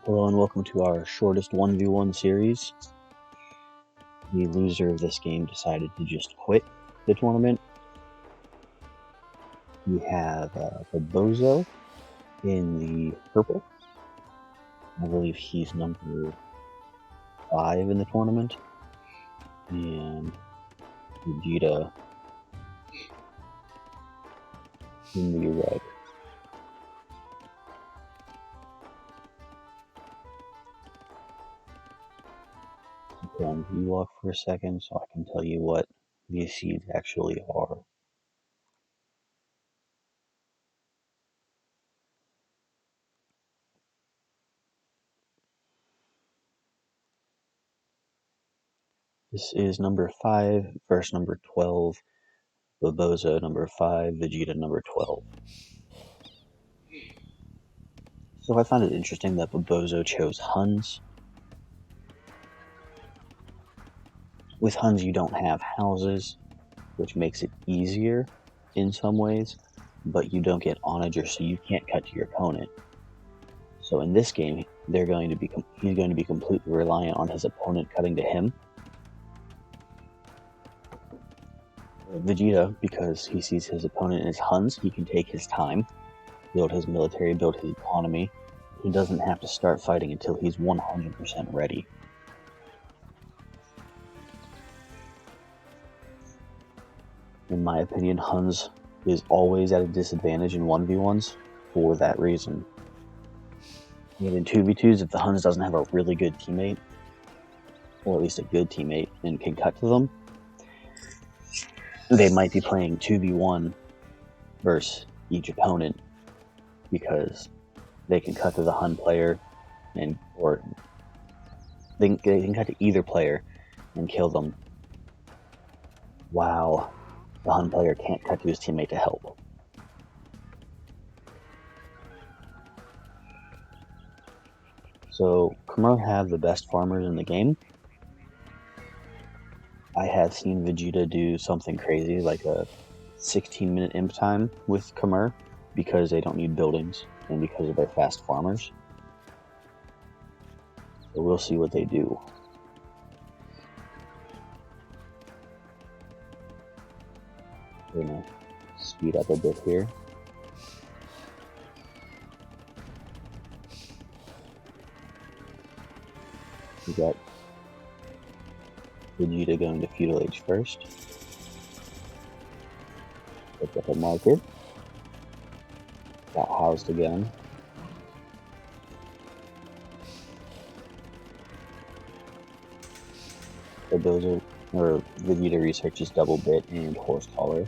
Hello and welcome to our shortest 1v1 series. The loser of this game decided to just quit the tournament. We have Bobozo in the purple. I believe he's number 5 in the tournament. And Vegeta in the red. Put on V-Lock for a second so I can tell you what these seeds actually are. This is number 5 versus number 12. Bobozo number 5, Vegeta number 12. So I find it interesting that Bobozo chose Huns. With Huns you don't have houses, which makes it easier in some ways, but you don't get onager, so you can't cut to your opponent. So in this game, he's going to be completely reliant on his opponent cutting to him. Vegeta, because he sees his opponent as Huns, he can take his time, build his military, build his economy. He doesn't have to start fighting until he's 100% ready. In my opinion, Huns is always at a disadvantage in 1v1s for that reason. And in 2v2s, if the Huns doesn't have a really good teammate, or at least a good teammate, and can cut to them, they might be playing 2v1 versus each opponent because they can cut to the Hun player, or they can cut to either player and kill them. Wow. The Hun player can't cut to his teammate to help. So, Khmer have the best farmers in the game. I have seen Vegeta do something crazy, like a 16-minute imp time with Khmer, because they don't need buildings, and because of their fast farmers. So we'll see what they do. We're gonna speed up a bit here. We got Vegeta going to Feudal Age first. Picked up a market. Got housed again. Vegeta researches Double Bit and Horse Collar.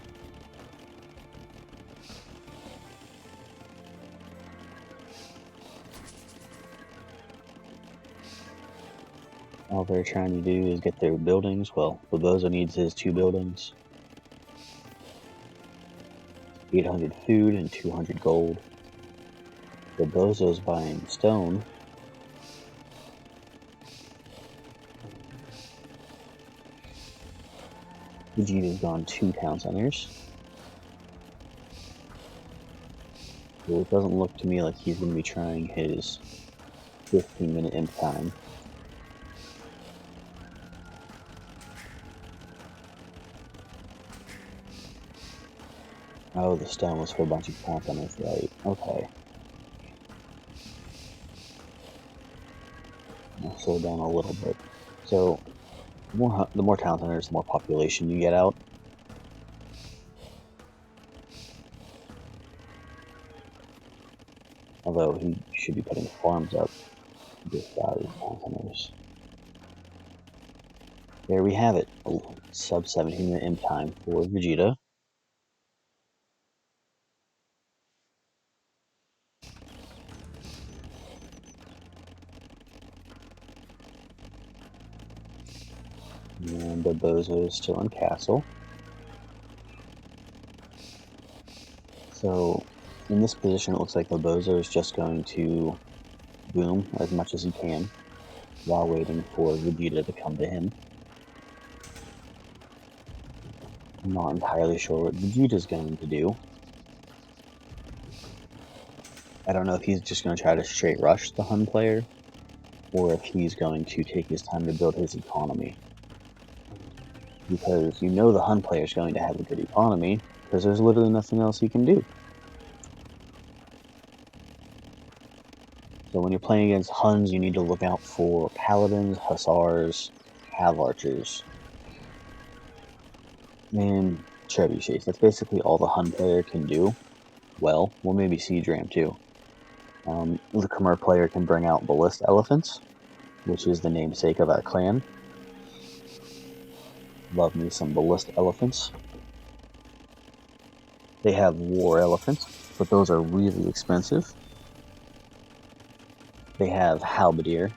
All they're trying to do is get their buildings. Well, Bobozo needs his 2 buildings. 800 food and 200 gold. Bobozo's buying stone. Vegeta's gone 2 town centers. So it doesn't look to me like he's going to be trying his 15-minute imp time. Oh, the stone was for a bunch of town centers, right? Okay. I'll slow down a little bit. So, the more town centers, the more population you get out. Although he should be putting farms up with town centers. There we have it. Sub 17-minute imp time for Vegeta. And Bobozo is still in castle. So, in this position, it looks like Bobozo is just going to boom as much as he can while waiting for Vegeta to come to him. I'm not entirely sure what Vegeta's going to do. I don't know if he's just going to try to straight rush the Hun player, or if he's going to take his time to build his economy. Because you know the Hun player is going to have a good economy, because there's literally nothing else he can do. So when you're playing against Huns, you need to look out for Paladins, Hussars, Cav Archers, and Trebuchets. That's basically all the Hun player can do. Well, maybe Siege Ram too. The Khmer player can bring out Ballista Elephants, which is the namesake of our clan. Love me some Ballista Elephants. They have War Elephants, but those are really expensive. They have Halberdier,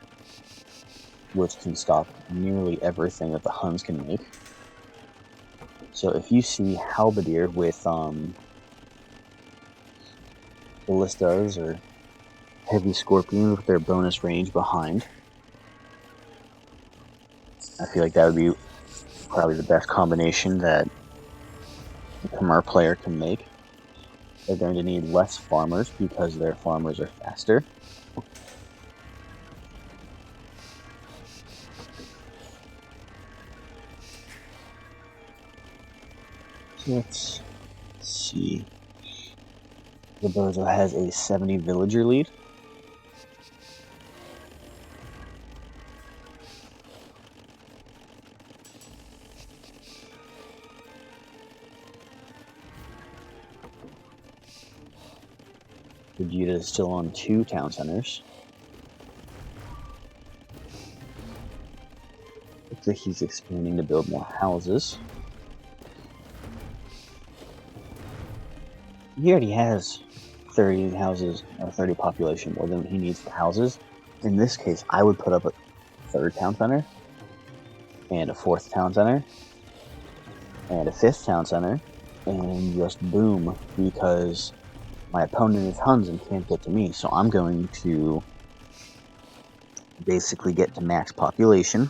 which can stop nearly everything that the Huns can make. So if you see Halberdier with Ballistas or Heavy Scorpions with their bonus range behind, I feel like that would be probably the best combination that the Khmer player can make. They're going to need less farmers because their farmers are faster. Let's see. The Bozo has a 70 villager lead. Vegeta is still on 2 town centers. Looks like he's expanding to build more houses. He already has 30 houses, or 30 population more than he needs for houses. In this case, I would put up a 3rd town center, and a 4th town center, and a 5th town center, and just boom, because my opponent is Huns and can't get to me, so I'm going to basically get to max population,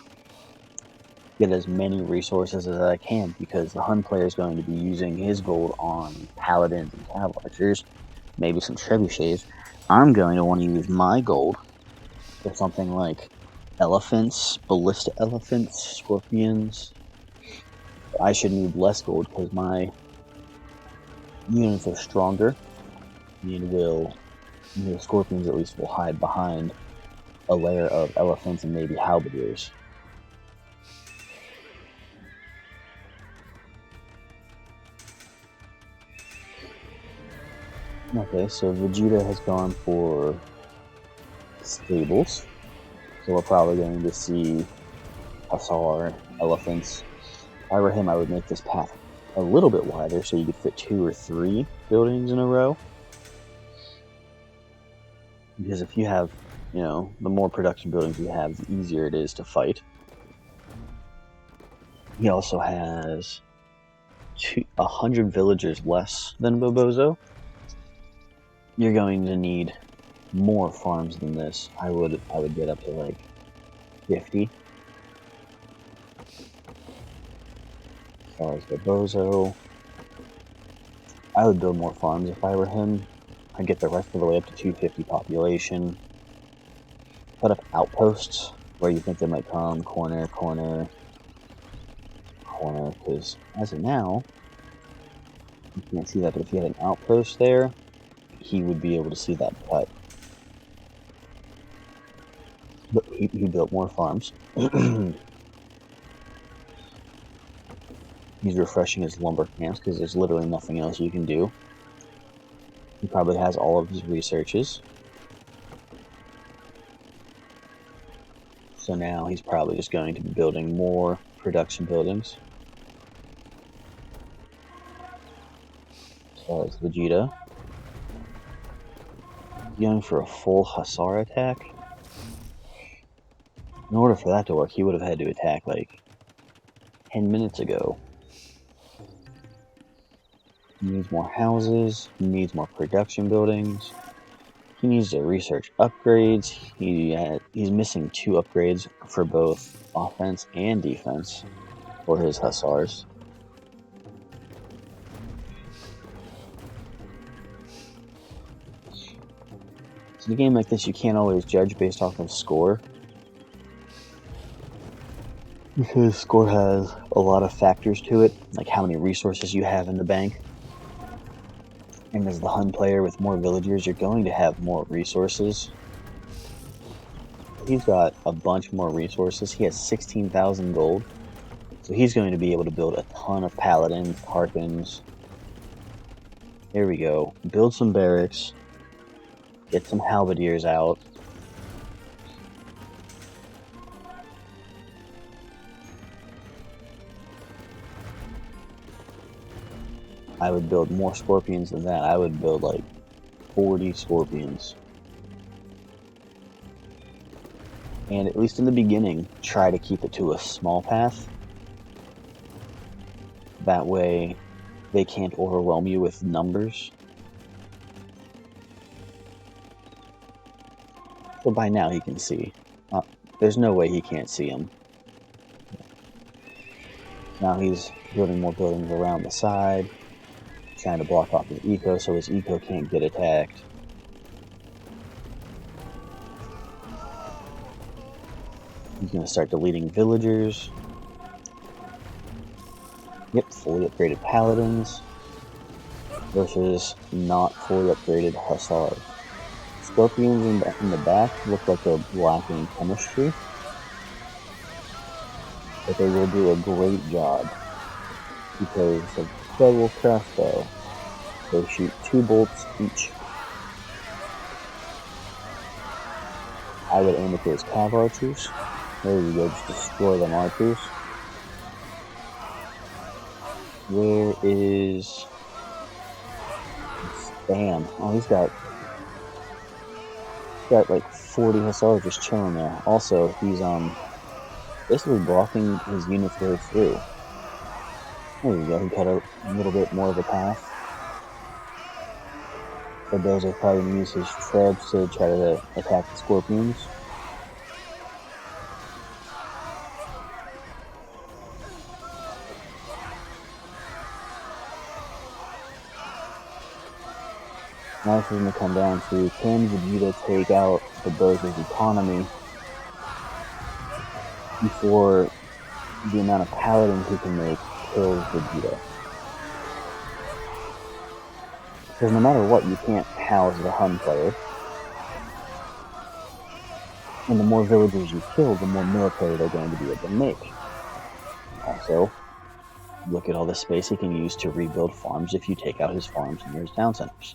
get as many resources as I can, because the Hun player is going to be using his gold on Paladins and Cav Archers, maybe some Trebuchets. I'm going to want to use my gold for something like Elephants, Ballista Elephants, Scorpions. I should need less gold because my units are stronger, and the Scorpions at least will hide behind a layer of Elephants and maybe Halberdiers. Okay, so Vegeta has gone for stables, so we're probably going to see Hussar, Elephants. If I were him, I would make this path a little bit wider so you could fit 2 or 3 buildings in a row. Because if you have, the more production buildings you have, the easier it is to fight. He also has 100 villagers less than Bobozo. You're going to need more farms than this. I would get up to like 50. As far as Bobozo, I would build more farms if I were him. I'd get the rest of the way up to 250 population. Put up outposts where you think they might come, corner, because as of now, you can't see that, but if you had an outpost there, he would be able to see that cut. But he built more farms. He's refreshing his lumber camps because there's literally nothing else you can do. He probably has all of his researches. So now he's probably just going to be building more production buildings. As far as Vegeta, going for a full Hussar attack. In order for that to work, he would have had to attack like 10 minutes ago. He needs more houses, he needs more production buildings, he needs to research upgrades. He's missing 2 upgrades for both offense and defense for his Hussars. So in a game like this, you can't always judge based off of score. Because score has a lot of factors to it, like how many resources you have in the bank. And as the Hun player with more villagers, you're going to have more resources. He's got a bunch more resources. He has 16,000 gold. So he's going to be able to build a ton of paladins, Harkins. There we go. Build some barracks. Get some halberdiers out. I would build more scorpions than that. I would build like 40 scorpions. And at least in the beginning, try to keep it to a small path. That way, they can't overwhelm you with numbers. So by now he can see. There's no way he can't see him. Now he's building more buildings around the side, trying to block off his eco so his eco can't get attacked. He's going to start deleting villagers. Yep, fully upgraded paladins versus not fully upgraded hussars. Scorpions in the back look like they're lacking chemistry, but they will do a great job because of double crossbow. They shoot 2 bolts each. I would aim at those cav archers. There you go, just destroy them archers. Where is Bam? Oh, he's got like 40 hussars just chilling there. Also, he's basically blocking his units way through. There you go, he cut a little bit more of a path. The Bills are probably going to use his trebs to try to attack the scorpions. Now this is going to come down to, can Vegeta take out the Bozer's economy before the amount of paladins he can make kills Vegeta? Because no matter what, you can't house the Hun player. And the more villagers you kill, the more military they're going to be able to make. Also, look at all the space he can use to rebuild farms if you take out his farms near his town centers.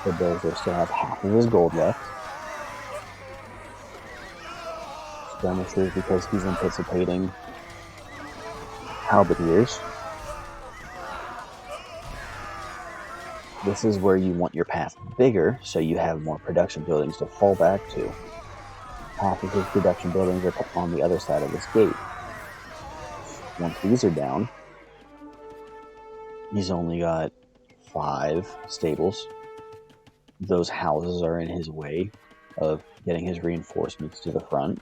The Dozer still have half of his gold left. Skirmishers because he's anticipating halberdiers. This is where you want your path bigger, so you have more production buildings to fall back to. Half of his production buildings are on the other side of this gate. Once these are down, he's only got 5 stables. Those houses are in his way of getting his reinforcements to the front.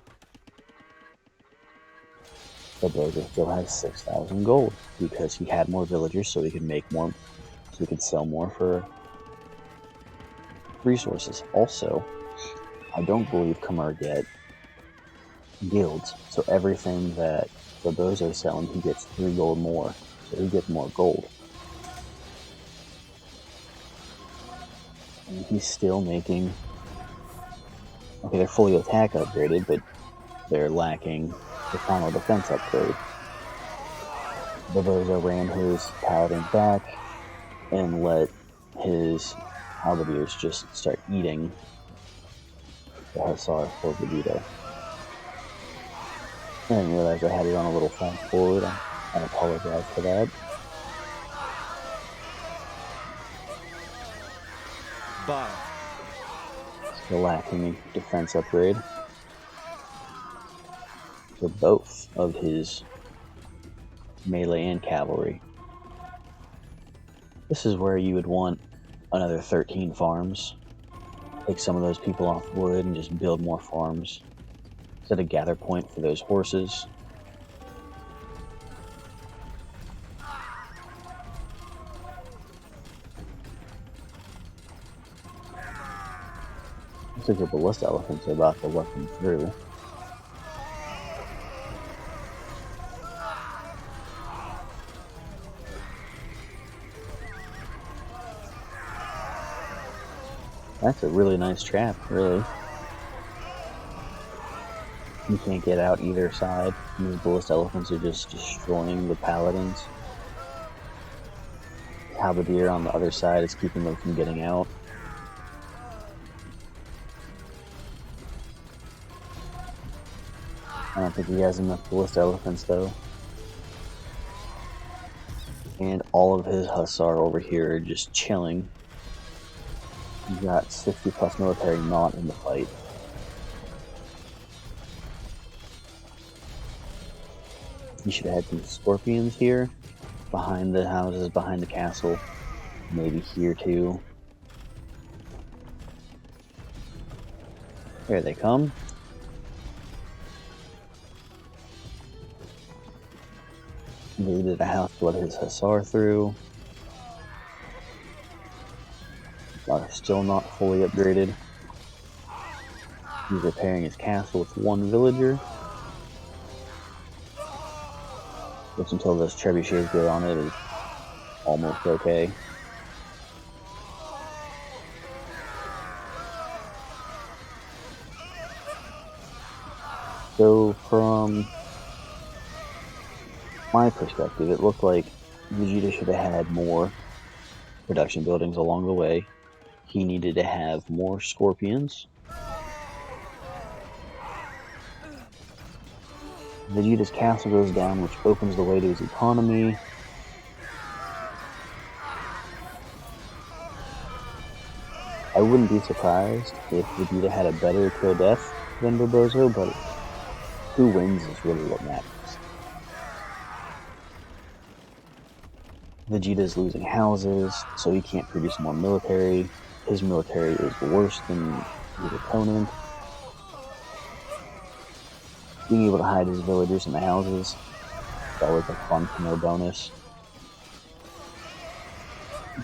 The Dozer still has 6,000 gold because he had more villagers, so he could make more, so he could sell more for resources. Also, I don't believe Khmer get guilds, so everything that the Bozo is selling, he gets 3 gold more, so he gets more gold. And he's still making... Okay, they're fully attack upgraded, but they're lacking the final defense upgrade. The Bozo ran his paladin back and let his halberdiers just start eating the Hussar for Vegeta. I didn't realize I had it on a little fast forward. I apologize for that. Bye. Still lacking a defense upgrade for both of his melee and cavalry. This is where you would want another 13 farms. Take some of those people off wood and just build more farms. Set a gather point for those horses. Looks like the ballista elephants are about to let them through. That's a really nice trap, really. You can't get out either side. These ballista elephants are just destroying the paladins. Halberdier on the other side is keeping them from getting out. I don't think he has enough ballista elephants though. And all of his hussar over here are just chilling. He's got 60 plus military not in the fight. You should have had some scorpions here, behind the houses, behind the castle, maybe here too. Here they come. Visited a house to let his hussar through. Are still not fully upgraded. He's repairing his castle with one villager. Which until those trebuchets get on it is almost okay. So from my perspective, it looked like Vegeta should have had more production buildings along the way. He needed to have more scorpions. Vegeta's castle goes down, which opens the way to his economy. I wouldn't be surprised if Vegeta had a better kill death than Barbozo, but who wins is really what matters. Vegeta's losing houses, so he can't produce more military. His military is worse than his opponent. Being able to hide his villagers in the houses is always a fun to know bonus.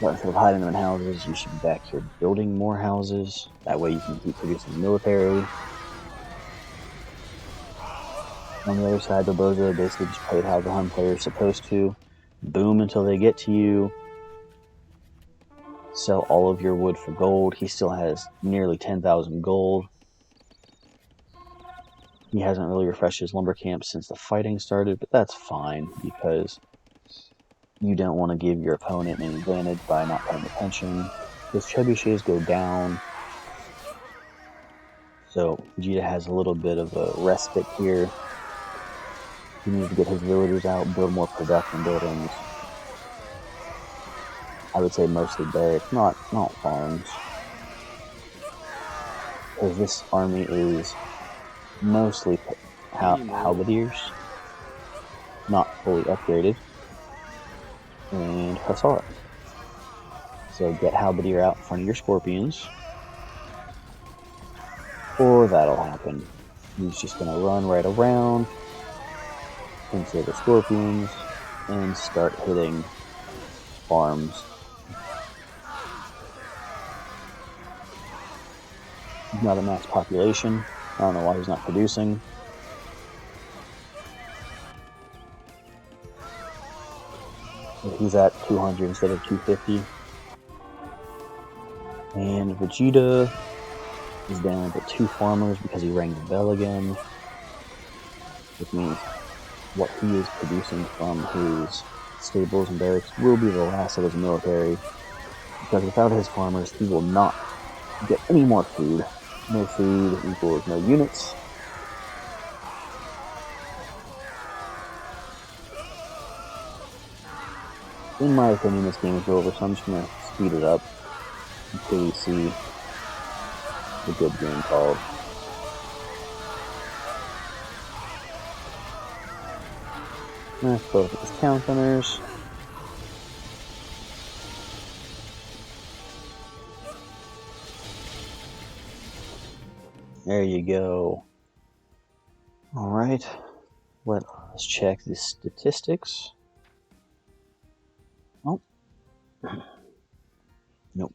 But instead of hiding them in houses, you should be back here building more houses. That way you can keep producing military. On the other side, Barbozo basically just played how the Hun player is supposed to. Boom until they get to you. Sell all of your wood for gold. He still has nearly 10,000 gold. He hasn't really refreshed his lumber camp since the fighting started, but that's fine because you don't want to give your opponent an advantage by not paying attention. His trebuchets go down, so Vegeta has a little bit of a respite here. He needs to get his villagers out, build more production buildings. I would say mostly barracks, not farms. Because this army is mostly halberdiers, not fully upgraded, and hussar. So get halberdier out in front of your scorpions, or that'll happen. He's just going to run right around into the scorpions and start hitting farms. He's not a max population. I don't know why he's not producing. He's at 200 instead of 250. And Vegeta is down to 2 farmers because he rang the bell again. Which means what he is producing from his stables and barracks will be the last of his military. Because without his farmers, he will not get any more food. No food equals no units. In my opinion, this game is over, so I'm just going to speed it up until we see the good game called. Let's go with his town centers. There you go. Alright, let's check the statistics. Oh. Nope.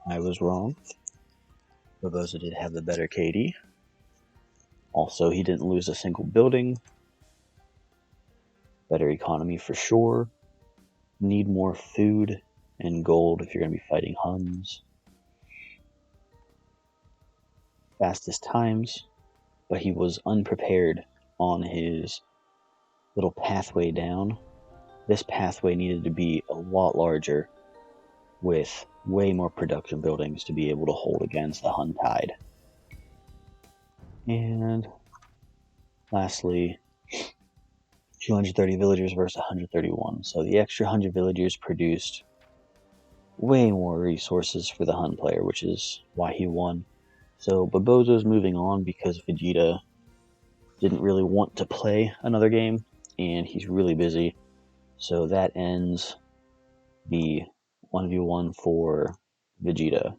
I was wrong. Barboza did have the better KD. Also, he didn't lose a single building. Better economy for sure. Need more food and gold if you're going to be fighting Huns. Fastest times, but he was unprepared on his little pathway down. This pathway needed to be a lot larger with way more production buildings to be able to hold against the Hun tide. And lastly, 230 villagers versus 131. So the extra 100 villagers produced way more resources for the Hun player, which is why he won. So Barboza's moving on because Vegeta didn't really want to play another game, and he's really busy. So that ends the 1v1 for Vegeta.